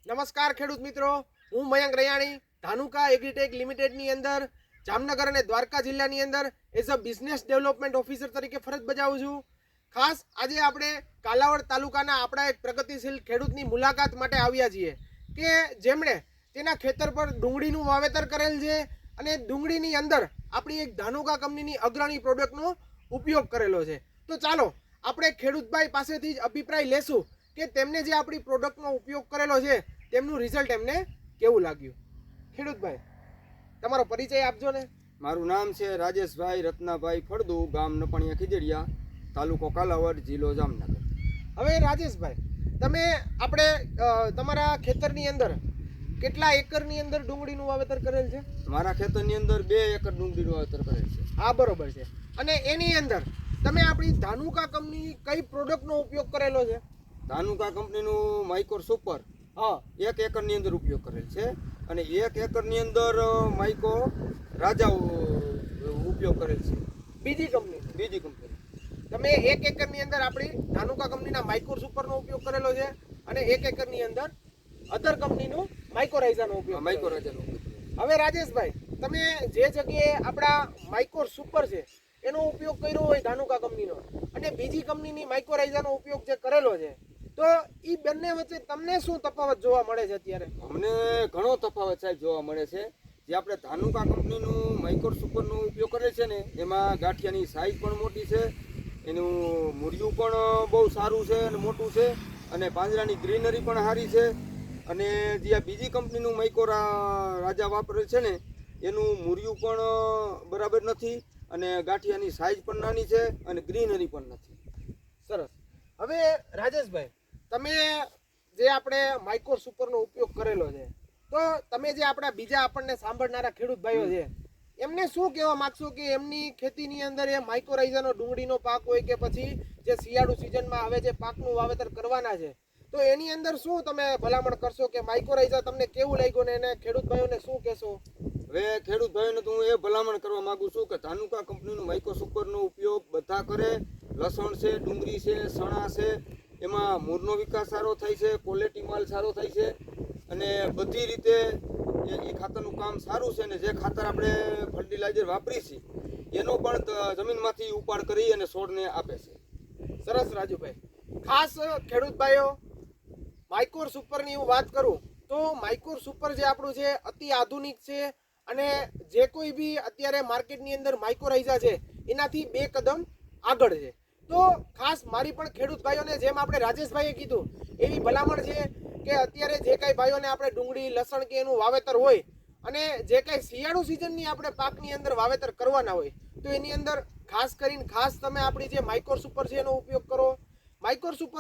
નમસ્કાર ખેડૂત મિત્રો, હું મયંક રૈયાણી ધાનુકા એગ્રીટેક લિમિટેડની અંદર જામનગર અને દ્વારકા જિલ્લાની અંદર as a business development officer તરીકે ફરજ બજાવું છું. ખાસ આજે આપણે કાલાવડ તાલુકાના આપણા એક પ્રગતિશીલ ખેડૂતની મુલાકાત માટે આવ્યા છીએ કે જેમણે તેના ખેતર પર ડુંગળીનું વાવેતર કરેલ છે અને ડુંગળીની અંદર આપણી એક ધાનુકા કંપનીની અગ્રણી પ્રોડક્ટનો ઉપયોગ કરેલો છે. તો ચાલો આપણે ખેડૂતભાઈ પાસેથી જ અભિપ્રાય લેશું કે તેમને જે આપણી પ્રોડક્ટનો ઉપયોગ કરેલો છે તેમનું રિઝલ્ટ એમને કેવું લાગ્યું. ખેડૂતભાઈ, તમારો પરિચય આપજો ને. મારું નામ છે રાજેશભાઈ રત્નાભાઈ ફળદુ, ગામ નપણિયા ખીજડીયા, તાલુકો કાલાવડ, જિલ્લો જામનગર. હવે રાજેશભાઈ, તમે આપણે તમારા ખેતરની અંદર કેટલા એકરની અંદર ડુંગળીનું વાવેતર કરેલ છે? મારા ખેતરની અંદર 2 એકર ડુંગળીનું વાવેતર કરેલ છે. હા, બરોબર છે. અને એની અંદર તમે આપણી ધાનુકા કંપની કઈ પ્રોડક્ટનો ઉપયોગ કરેલો છે? ધાનુકા કંપનીનું માઇકોર સુપર હા, 1 એકરની અંદર ઉપયોગ કરેલ છે અને 1 એકરની અંદર માઇકો રાજા ઉપયોગ કરેલ છે. બીજી કંપની તમે 1 એકરની અંદર આપણી ધાનુકા કંપનીના માઇકોર સુપરનો ઉપયોગ કરેલો છે અને 1 એકરની અંદર અધર કંપનીનું માઇકોરાઇઝાનો ઉપયોગ. માઇકોરાજાનો હવે રાજેશભાઈ, તમે જે જગ્યાએ આપણા માઇકોર સુપર છે એનો ઉપયોગ કર્યો હોય ધાનુકા કંપનીનો અને બીજી કંપનીની માઇકોરાઇઝાનો ઉપયોગ જે કરેલો છે, તો એ બંને વચ્ચે તમને શું તફાવત જોવા મળે છે અત્યારે? અમને ઘણો તફાવત સાહેબ જોવા મળે છે. જે આપણે ધાનુકા કંપનીનું માઇકોર સુપરનો ઉપયોગ કરે છે ને, એમાં ગાંઠિયાની સાઇઝ પણ મોટી છે, એનું મૂળિયું પણ બહુ સારું છે અને મોટું છે અને પાંજરાની ગ્રીનરી પણ સારી છે. અને જે આ બીજી કંપનીનું માઇકોરા રાજા વાપરે છે ને, એનું મૂળિયું પણ બરાબર નથી અને ગાંઠિયાની સાઇઝ પણ નાની છે અને ગ્રીનરી પણ નથી. સરસ. હવે રાજેશભાઈ, તમે જે આપણે માઇકોર સુપરનો ઉપયોગ કરેલો છે, તો તમે જે આપણા બીજા આપણને સાંભળનારા ખેડૂત ભાઈઓ છે એમને શું કહેવા માંગશો કે એમની ખેતીની અંદર એ માઇકોરાઇઝાનો ડુંગળીનો પાક હોય કે પછી જે શિયાળુ સિઝનમાં આવે જે પાકનું વાવેતર કરવાના છે, તો એની અંદર શું તમે ભલામણ કરશો કે માઇકોરાઇઝા તમને કેવું લાગ્યું ને એને ખેડૂત ભાઈઓને શું કહેશો? હવે ખેડૂત ભાઈઓને તો હું એ ભલામણ કરવા માંગુ છું કે ધાનુકા કંપનીનું માઇકો સુપરનો ઉપયોગ બધા કરે. લસણ છે, ડુંગળી છે, સણા છે, એમાં મૂળનો વિકાસ સારો થાય છે, ક્વોલિટી માલ સારો થાય છે અને બધી રીતે એ ખાતરનું કામ સારું છે. અને જે ખાતર આપણે ફર્ટિલાઇઝર વાપરી છે એનો પણ જમીનમાંથી ઉપાડ કરી અને છોડને આપે છે. સરસ રાજુભાઈ. ખાસ ખેડૂત ભાઈઓ, માઇકોર સુપરની હું વાત કરું તો માઇકોર સુપર જે આપણું છે અતિ આધુનિક છે અને જે કોઈ બી અત્યારે માર્કેટની અંદર માઇકોરાઇઝા છે એનાથી 2 કદમ આગળ છે. તો ખાસ મારી પણ ખેડૂત ભાઈઓને જેમ આપણે રાજેશભાઈએ કીધું એવી ભલામણ છે કે અત્યારે જે કાંઈ ભાઈઓને આપણે ડુંગળી, લસણ કે એનું વાવેતર હોય અને જે કાંઈ શિયાળુ સિઝનની આપણે પાકની અંદર વાવેતર કરવાના હોય, તો એની અંદર ખાસ કરીને તમે આપણી જે માઇકોર સુપર છે એનો ઉપયોગ કરો. માઇકોર સુપર